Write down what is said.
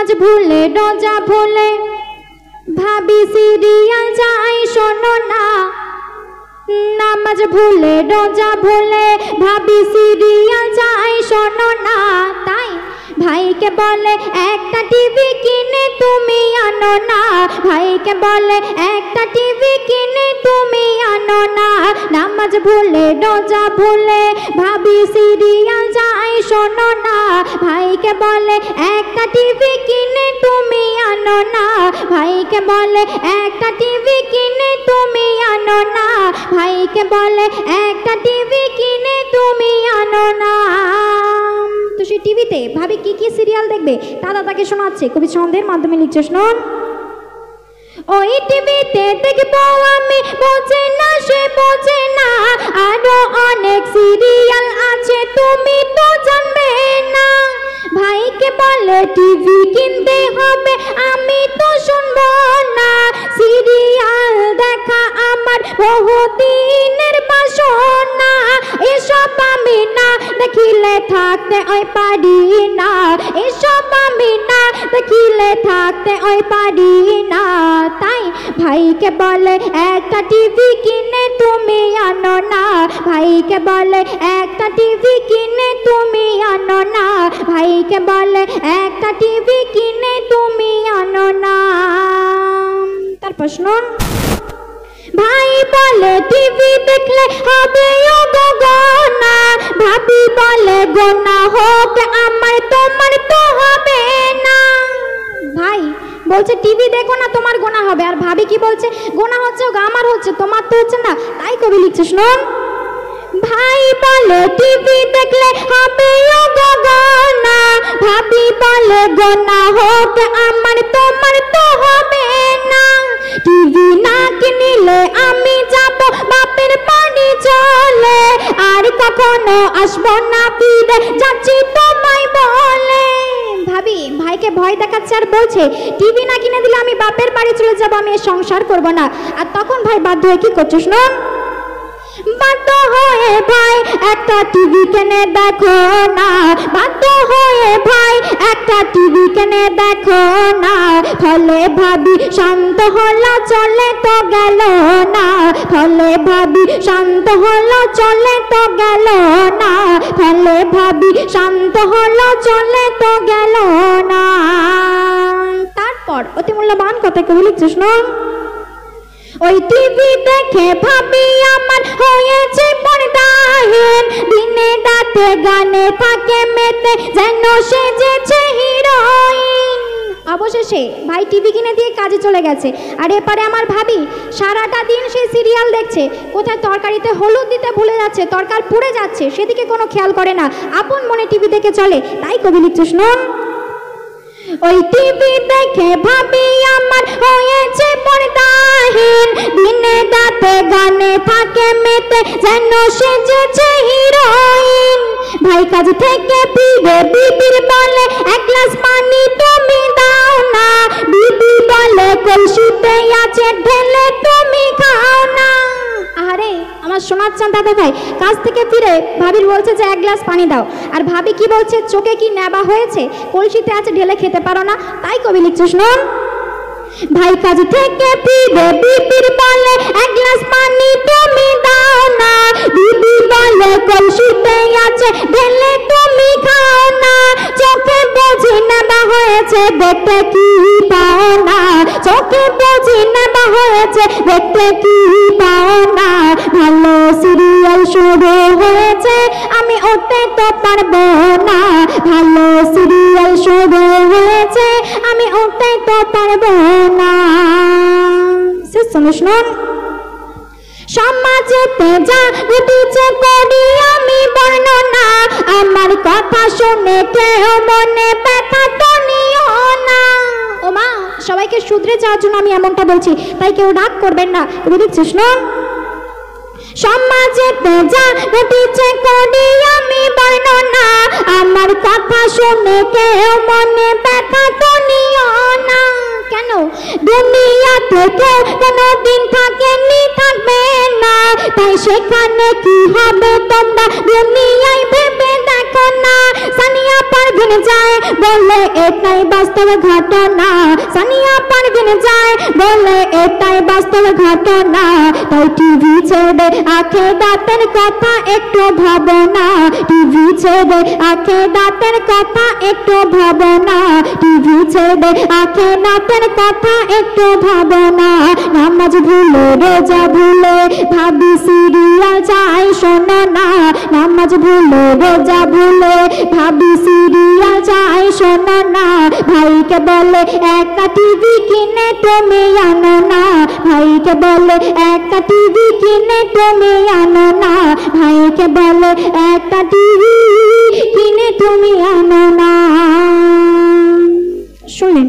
নামাজ ভুলে রোজা ভুলে ভাবি সিরিয়াল চাই শোনো না। নামাজ ভুলে রোজা ভুলে ভাবি সিরিয়াল চাই শোনো না। তাই ভাইকে বলে একটা টিভি কিনে তুমি আনো না। ভাইকে বলে একটা টিভি কিনে তুমি আনো না। নামাজ ভুলে রোজা ভুলে ভাবি সিরিয়াল চাই শোনো না। ভাইকে বলে একটা টিভি কিনে তুমি আনো না। ভাইকে বলে একটা টিভি কিনে তুমি আনো না। ভাইকে বলে একটা টিভি কিনে তুমি আনো না। তো সেই টিভিতে ভাবি কি কি সিরিয়াল দেখবে দাদা তাকে শোনাচ্ছে, কবি ছন্দের মাধ্যমে লিখছে শুনুন। ওই টিভিতে দেখবো আমি বোঝে না সে বোঝে না, আরো অনেক সিরিয়াল আছে তুমি তো জানবে না। ভাইকে বলে টিভি কিনতে হবে আমি তো শুনবো না। সিরিয়াল দেখা আমার বহুদিনের বাসনা, এসব আমি না দেখিলে থাকতে ওই পারি না। এসব আমি না দেখিলে থাকতে ওই পারি না। তাই ভাইকে বলে একটা টিভি কিনে তুমি আনো না। ভাইকে বলে একটা টিভি কিনে তুমি আনো না। ভাইকে বলে একটা টিভি কিনে তুমি আনো না। তারপর শুনুন। ভাই বলে টিভি দেখলে হবে গোনা, ভাবি বলে গোনা হোক আমার তোমার তো হবে না। ভাই বলছে টিভি দেখো না তোমার গোনা হবে, আর ভাবি কি বলছে গোনা হচ্ছে আমার হচ্ছে তোমার তো হচ্ছে না। তাই কবি লিখছে শুনুন। ভাই বলে টিভি দেখলে হবে গোনা, ভাবি বলে গোনা হোক আমার তোমার তো হবে না। টিভি না কিনলে আমি যাব বাপের বাড়ি চলে, আর কখনো আসবো না ফিরে যাচ্ছি তোমায় বলে। ভাবি ভাইকে ভয় দেখাচ্ছে আর বলছে টিভি না কিনে দিলে আমি বাপের বাড়ি চলে যাব, আমি সংসার করব না। আর তখন ভাই বাধ্য হয়ে কি করছো শুনুন। বাধ্য হয়ে ভাই একটা টিভি কিনে দেখো না। বাধ্য হয়ে ভাই একটা টিভি কিনে দেখো না। ফলে ভাবি শান্ত হলো চলে তো গেল না। ফলে ভাবি শান্ত হলো চলে তো গেল না। ফলে ভাবি শান্ত হলো চলে তো গেল না। তারপর অতি মূল্যবান কথা কবি লিখছে শুনুন। ওই টিভি দেখে ভাবি আমার হয়েছে পর্দাহীন, দিনে রাতে গানে থাকে মেতে যেন সেজেছে হিরোইন। অবশেষে ভাই টিভি কিনে দিয়ে কাজে চলে গেছে, আর এপারে আমার ভাবি সারাটা দিন সে সিরিয়াল দেখছে। কোথায় তরকারিতে হলুদ দিতে ভুলে যাচ্ছে, তরকার পুড়ে যাচ্ছে, সেদিকে কোনো খেয়াল করে না, আপন মনে টিভি দেখে চলে। তাই কবি লিখছে শুনুন। ওই টিভি দেখে ভাবি আমার হয়েছে পর্দাহীন, দিনে রাতে গানে থাকে মেতে যেন সেজেছে হিরোইন। ভাই কাজ থেকে ফিরে বিবির বলে এক গ্লাস পানি তুমি দাও না। বিবি বলে কলসিতে আছে ঢেলে তুমি খাও না। আরে আমার শোনাচ্ছেন দাদা ভাই, কাজ থেকে ফিরে ভাবির বলছে যে এক গ্লাস পানি দাও, আর ভাবি কি বলছে চোখে কি নেবা হয়েছে, কলসিতে আছে ঢেলে খেতে পারো না। তাই কবি লিখছে শুনুন। ভাই কাজ থেকে ফিরে বিবির বলে এক গ্লাস পানি তুমি দাও না। বিবি বলে কলসিতে আছে ঢেলে তুমি খাও না। চোখে বুঝি নেবা হয়েছে দেখতে কি পাও না। চোখে বুঝি নেবা হয়েছে দেখতে কি পাও না। ভালো সিরিয়াল শুরু হয়েছে আমি উঠতে তো পারবো না। ভালো সিরিয়াল শুরু হয়েছে আমি উঠতে তো পারবো না। শুনুন। সমাজেতে যা ঘটেছে করি আমি বর্ণনা, আমার কথা শুনে কেউ মনে ব্যথা তো নিও না। ও মা, সবাইকে শুধরে যাওয়ার জন্য আমি এমনটা বলছি, তাই কেউ রাগ করবেন না। দেখছি শুনুন। সমাজেতে যা ঘটেছে করি আমি বর্ণনা, আমার কথা শুনে কেউ মনে ব্যথা তো নিও না। কেন কেউ দুনিয়াতে কেউ কোনোদিন থাকেনি থাকবে না, তাই সেখানে কি হবে তোমরা দুনিয়ায় ভেবে দেখো না। সানিয়া পারভিন যায় বলে এটাই বাস্তব ঘটনা, সানিয়া পারভিন যায় বলে এটাই বাস্তব ঘটনা। তাই টিভি ছেড়ে আখেরাতের কথা একটু ভাবো না, টিভি ছেড়ে আখেরাতের কথা একটু ভাবো না, টিভি ছেড়ে আখেরাতের কথা একটু ভাবো না। নামাজ ভুলে রোজা ভুলে ভাবি সিরিয়াল চাই শোনো না, নামাজ ভুলে রোজা ভুলে ভাবি সিরিয়াল চাই শোনো না। ভাইকে বলে একটা টিভি কিনে তুমি আনো না, ভাইকে বলে একটা টিভি কিনে তুমি আনো না, ভাইকে বলে একটা টিভি কিনে তুমি আনো না। শুনেন